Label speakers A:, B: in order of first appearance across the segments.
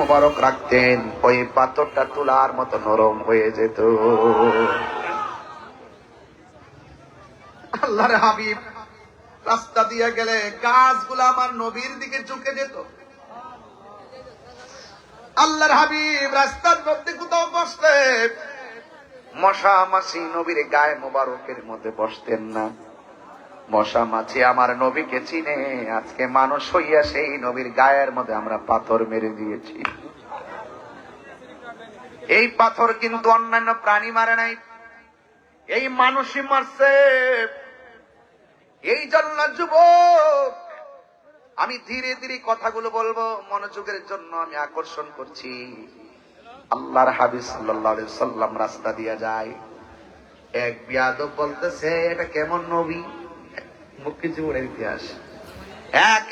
A: মোবারক রাখতেন, ওই পাথরটা তুলার মতো নরম হয়ে যেত। আল্লাহর হাবিব রাস্তা দিয়ে গেলে গাছগুলো আমার নবীর দিকে ঝুঁকে যেত। আল্লাহর হাবিব রাস্তার মধ্যে কোথাও বসতে মশা মাছি নবীর গায়ে মোবারকের মধ্যে বসতেন না। মশা মাছি আমার নবীকে চিনে, আজকে মানুষ হইয়া সেই নবীর গায়ের মধ্যে আমরা পাথর মেরে দিয়েছি। এই পাথর কিন্তু অন্যান্য প্রাণী মারে নাই, এই মানুষই মারছে। এই জন্য যুবক, আমি ধীরে ধীরে কথাগুলো বলবো, মনোযোগের জন্য আমি আকর্ষণ করছি। আল্লাহর হাবিব সাল্লাল্লাহু আলাইহি সাল্লাম রাস্তা দিয়া যায়, এক বিয়াদব বলতেছে এটা কেমন নবী, মুক্তিযুদ্ধের ইতিহাস,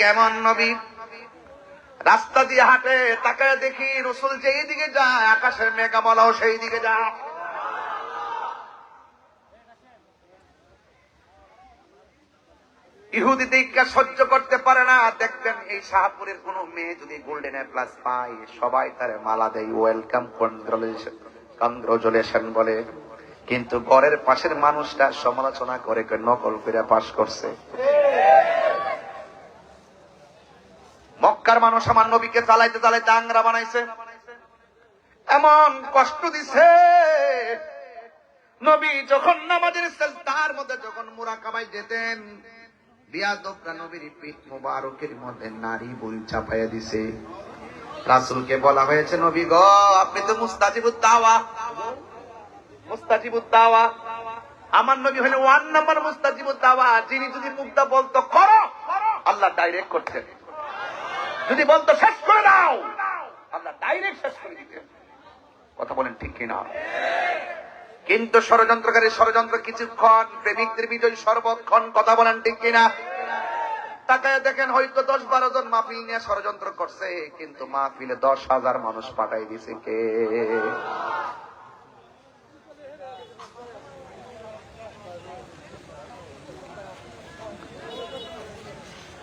A: কেমন নবী। রাস্তা দিয়ে হাঁটে, তাকায় দেখি রাসূল যেই দিকে যায় আকাশের মেঘমালাও সেই দিকে যায়। ইহুদি দিকটা সহ্য করতে পারে না। দেখতেন এই শাহপুরের কোন মেয়ে যদি গোল্ডেন প্লাস পায়, সবাই তারে মালা দেয়, ওয়েলকাম কংগ্রাচুলেশন বলে। কিন্তু ঘরের পাশের মানুষটা সমালোচনা করে নকল করে পাশ করছে। মক্কার মানুষ আমার নবীকে চালাইতে চালাইতে আংরা বানাইছে, এমন কষ্ট দিছে। নবী যখন নামাজের সিজদার মধ্যে যখন মুরাকাবায় যেতেন, বিয়াদবরা নবীর পিঠ মোবারকের মধ্যে নারী বই চাপাইয়া দিছে। রাসূলকে বলা হয়েছে, নবী গো আপনি তো মুস্তাজিবুদ দাওয়া, মুস্তাজিবুদ দাওয়া। আমার নবী হলেন 1 নাম্বার মুস্তাজিবুদ দাওয়া, যিনি যদি মুগ্ধা বলতো করো, আল্লাহ ডাইরেক্ট করতেন। যদি বলতো শেষ করে দাও, আল্লাহ ডাইরেক্ট শেষ করে দিতেন। কথা বলেন ঠিক কিনা? কিন্তু ষড়যন্ত্রকারী ষড়যন্ত্র কিছুক্ষণ, প্রেমিকদের বিজয় সর্বক্ষণ। কথা বলেন ঠিক কিনা? তাকায় দেখেন হয়তো 10-12 জন মাহফিল নিয়ে ষড়যন্ত্র করছে, কিন্তু মাহফিলে 10,000 মানুষ পাঠাই দিছে কে?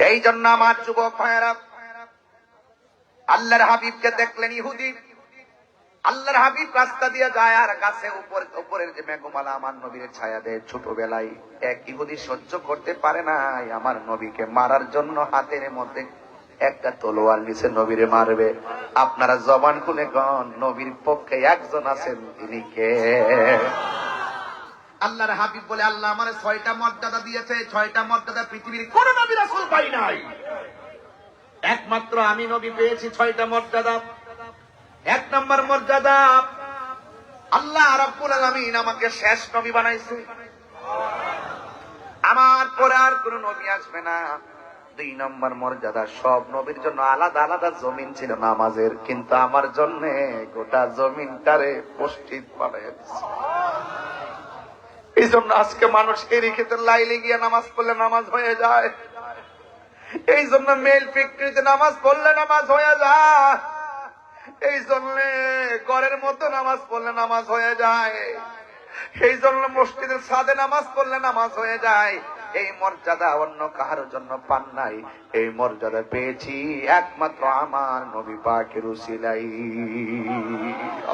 A: এই জন্য আমার যুবক ভাইয়েরা, আল্লাহর হাবিবকে দেখলেন ইহুদি, আল্লাহর হাবিব রাস্তা দিয়ে যায় আর গাছে উপরের যে মেঘমালা আমার নবীর ছায়া দেয়। ছোটবেলায় এক ইহুদি সহ্য করতে পারে নাই, আমার নবীকে মারার জন্য হাতের মধ্যে একটা তলোয়ার নিচে নবীরে মারবে। আপনারা জবান খুলে গণ, নবীর পক্ষে একজন আছেন, তিনি কে? আল্লাহর হাবিব বলে, আল্লাহ আমার 6টা মর্যাদা দিয়েছে, 6টা মর্যাদা পৃথিবীর কোন নবী রাসূল পাই নাই, একমাত্র আমি নবী পেয়েছি 6টা মর্যাদা। 1 নম্বর মর্যাদা, আল্লাহ রাব্বুল আলামিন আমাকে শেষ নবী বানাইছে, আমার পরে আর কোন নবী আসবে না। 2 নম্বর মর্যাদা, সব নবীর জন্য আলাদা আলাদা জমিন ছিল নামাজের, কিন্তু আমার জন্য গোটা জমিনটারে মসজিদ বানায় দিয়েছে। এই জন্য আজকে মানুষ এরি খেতে লাইলে গিয়ে নামাজ পড়লে নামাজ হয়ে যায়, এই জন্য মেল ফ্যাক্টরিতে নামাজ পড়লে নামাজ হয়ে যায়, এই জন্য ঘরের মধ্যে নামাজ পড়লে নামাজ হয়ে যায়, এই জন্য মসজিদের ছাদে নামাজ পড়লে নামাজ হয়ে যায়। এই মর্যাদা অন্য কারোর জন্য পান নাই, এই মর্যাদা পেয়েছি একমাত্র আমার নবী পাকের উসিলাই।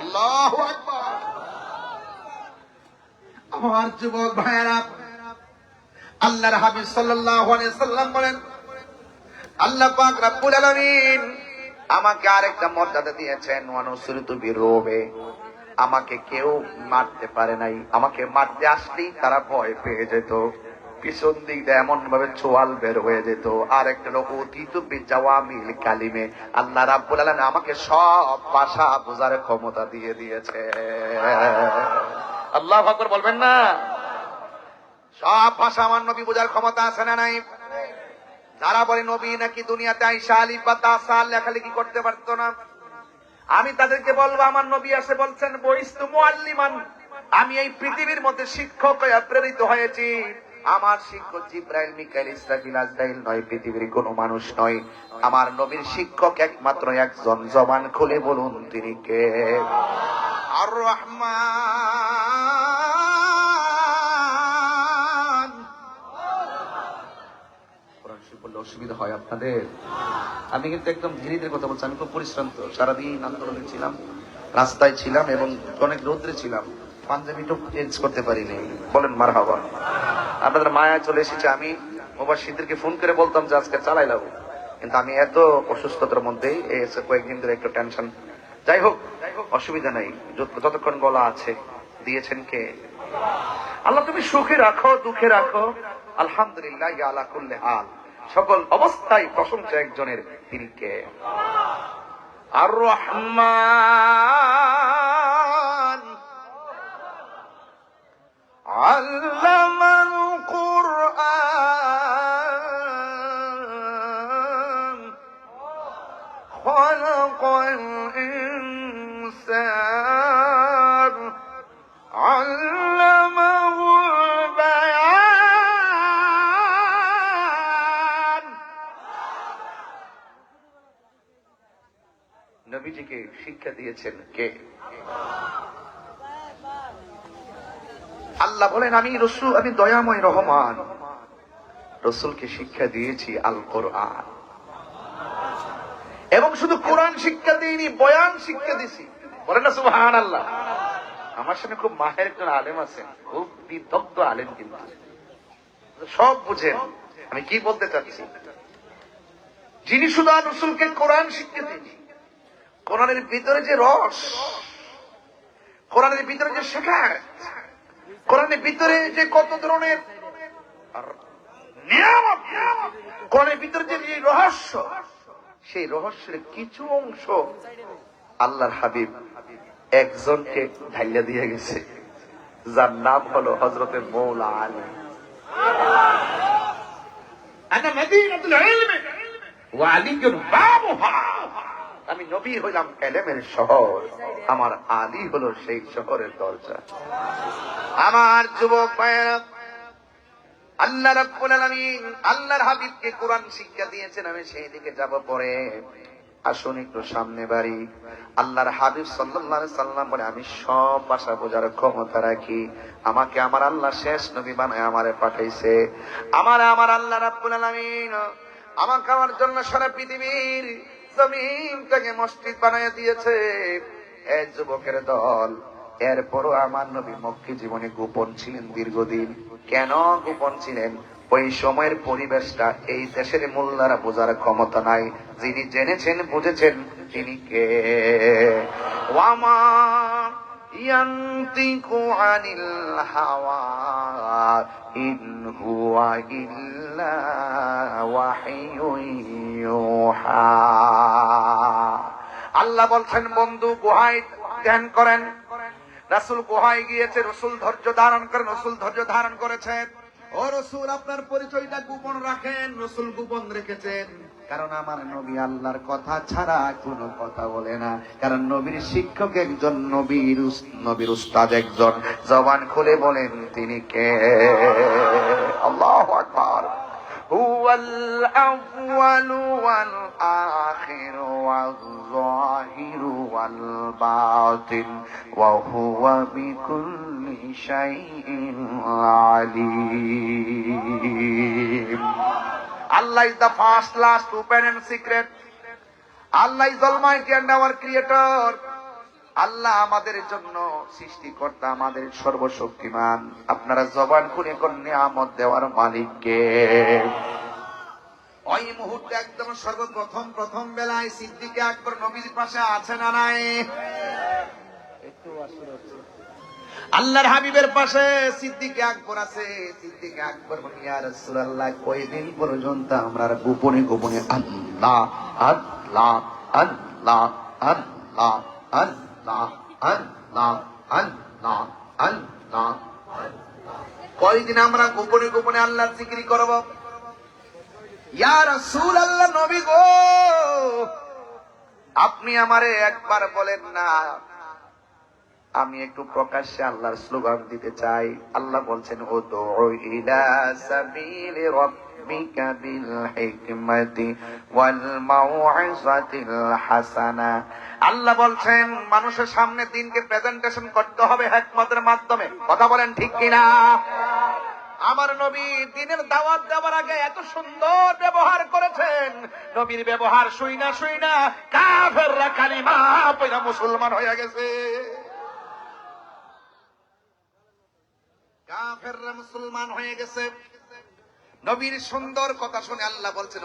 A: আল্লাহু আকবার। আমার যুবক ভাইয়েরা, আল্লাহর হাবিব সাল্লাল্লাহু আলাইহি সাল্লাম বলেন, আল্লাহ পাক রব্বুল আলামিন আমাকে আরেকটা মর্যাদা দিয়েছেন, ওয়ানুসিরতু বিরুবে। আমাকে কেউ মারতে পারে নাই, আমাকে মারতে আসলেই তারা ভয় পেয়ে যেত, পিছন দিক দিয়ে এমন ভাবে চোয়াল বের হয়ে যেত। আর একটা লোক অতীত বিজাওয়ামিল কালিমে, আল্লাহ রাব্বুল আলামিন আমাকে সব ভাষা বোঝার ক্ষমতা দিয়ে দিয়েছে। আল্লাহু আকবার বলবেন না? সব ভাষা আমার নবী বোঝার ক্ষমতা আছে না নাই? যারা বলে নবী নাকি দুনিয়াতে আইসা আলিফ বা তা সা লেখালেখি করতে পারতো না, আমি তাদেরকে বলবো আমার নবী আসে বলছেন বইস্তু মুআল্লিমান, আমি এই পৃথিবীর মধ্যে শিক্ষক হয়ে প্রেরিত হয়েছি। আমার শিক্ষক জিবরাইল, মিকাইল, ইসরাফিল, আজরাইল নয়, পৃথিবীর কোন মানুষ নয়। আমার নবীর শিক্ষক একমাত্র একজন, জবান খুলে বলুন তিনি কে? আর রহমান। কোরআন শরীফ বললে অসুবিধা হয় আপনাদের? আমি কিন্তু একদম ধীরে ধীরে কথা বলছি, আমি খুব পরিশ্রান্ত, সারাদিন আন্দোলনে ছিলাম, রাস্তায় ছিলাম এবং অনেক রৌদ্রে ছিলাম, পাঞ্জাবিটা চেঞ্জ করতে পারিনি। বলেন মারহাবা। আপনাদের মায়া চলে এসেছে। আমি মুবাশশিরদেরকে ফোন করে বলতাম যে আজকে চালাই লাগবো, কিন্তু আমি এত অসুস্থতার মধ্যে এসে কয়েকদিন ধরে একটু টেনশন। যাই হোক, অসুবিধা নাই, যতক্ষণ গলা আছে। দিয়েছেন কে? আল্লাহ। তুমি সুখে রাখো, দুঃখে রাখো, আলহামদুলিল্লাহ আলা কুল্লি হাল। সকল অবস্থায় প্রশংসা একজনের, তিনি কে? আর রহমান আল্লামাল কুরআন খালাকাল ইনসান আল্লামাহুল বায়ান। নবীজিকে শিক্ষা দিয়েছেন কে? আল্লাহ বলেন আমি রসুল, আমি দয়াময় রহমান, রসুলকে শিক্ষা দিয়েছি আল কোরআন। এবং শুধু কোরআন শিক্ষা দিইনি, বয়ান শিক্ষা দিছি। বলেন না সুবহানাল্লাহ। আমার সামনে খুব মাহের একজন আলেম আছেন, খুব বিদগ্ধ আলেম, কিন্তু সব বুঝেন আমি কি বলতে চাচ্ছি। যিনি শুধু রসুলকে কোরআন শিক্ষা দিয়েছি, কোরআনের ভিতরে যে রস, কোরআনের ভিতরে যে শেখায়, কোরআনের ভিতরে যে কত ধরনের নিয়ামত, কোরআনের ভিতরে যে রহস্য, সেই রহস্যের কিছু অংশ আল্লাহর হাবিব একজনকে ঢাইলা দিয়ে গেছে, যার নাম হলো হযরতে মৌলা আলী। আনা মদিনাতুল ইলমি ওয়া আলীউন বাবুহা। আমি নবী হইলাম ইলমের শহর, আমার আলী হলো সেই শহরের দরজা। আমার যুবক ভাইরা, আল্লাহ রাব্বুল আলামিন আল্লাহর হাবিবকে কোরআন শিক্ষা দিয়েছেন। আমি সেই দিকে যাব পরে, আসুন একটু সামনে বাড়ি। আল্লাহর হাবিব সাল্লাল্লাহু আলাইহি সাল্লাম বলে আমি সব ভাষা বোঝার ক্ষমতা রাখি, আমাকে আমার আল্লাহ শেষ নবী বানায় আমারে পাঠাইছে। আমার আল্লাহ রাব্বুল আলামিন আমাকে আমার জন্য সারা পৃথিবীর জমিনটাকে মসজিদ বানায় দিয়েছে। এই যুবকের দল, এরপরও আমার নবী মক্কি জীবনে গোপন ছিলেন দীর্ঘদিন। কেন গোপন ছিলেন? ওই সময়ের পরিবেশটা এই দেশের মোল্লারা বোঝার ক্ষমতা নাই। যিনি জেনেছেন, বুঝেছেন, তিনি কে? ওয়ামা ইয়ান্তিকু আনিল হাওয়া ইন হুয়া ইল্লা ওয়াহিয়ুন ইউহা। আল্লাহ বলছেন বন্ধু গুহায় ধ্যান করেন। রাসূল গুহায় গিয়েছে, রাসূল ধৈর্য ধারণ করেন, রাসূল ধৈর্য ধারণ করেছেন। ও রাসূল আপনার পরিচয়টা গোপন রাখেন। রাসূল গোপন রেখেছেন, কারণ আমার নবী আল্লাহর কথা ছাড়া কোনো কথা বলে না। কারণ নবীর শিক্ষক একজন, নবীর উস্তাদ একজন। জবান খুলে বলেন তিনি কে? আল্লাহু আকবার। হুয়াল আউয়ালু ওয়াল আখিরু ওয়াল যাহিরু ওয়াল বাতিন ওয়া হুয়া বিকুল্লি শাইইন Alim. Allah is the first, last, open and secret. Allah is almighty and our creator. আল্লাহ আমাদের জন্য সৃষ্টিকর্তা, আমাদের সর্বশক্তিমান। আপনারা জবান খুলে কোন নিয়ামত দেওয়ার মালিক কে? ওই মুহূর্তে একদম সর্বপ্রথম প্রথম বেলায় সিদ্দিকে আকবর নবীর পাশে আছে না নাই? আল্লাহর হাবিবের পাশে সিদ্দিকে আকবর আছে। সিদ্দিকে আকবর বলে ইয়া রাসূলুল্লাহ, কয়দিন পর্যন্ত আমরা গোপনে গোপনে আল্লাহ আল্লাহ আল্লাহ আল্লাহ আল্লাহ আল্লাহ আল্লাহ আল্লাহ, কয়দিন আমরা গোপনে গোপনে আল্লাহর জিকির করব? ইয়া রাসূলুল্লাহ, নবী গো, আপনি আমারে একবার বলেন না, আমি একটু প্রকাশ্যে আল্লাহর স্লোগান দিতে চাই। আল্লাহ বলছেন উদউ ইলা সাবিলি রাব্বিকা বিল হিকমাতি ওয়াল মাউইযাতিল হাসানা। আল্লাহ বলছেন মানুষের সামনে দিনকে প্রেজেন্টেশন করতে হবে হিকমতের মাধ্যমে। কথা বলেন ঠিক কিনা? আমার নবী দিনের দাওয়াত দেওয়ার আগে এত সুন্দর ব্যবহার করেছেন, নবীর ব্যবহার শুইনা শুইনা কাফেররা কালিমা পয়লা মুসলমান হয়ে গেছে। কাফেররা মুসলমান হয়ে গেছে। নবীর সুন্দর কথা শুনে আল্লাহ বলছেন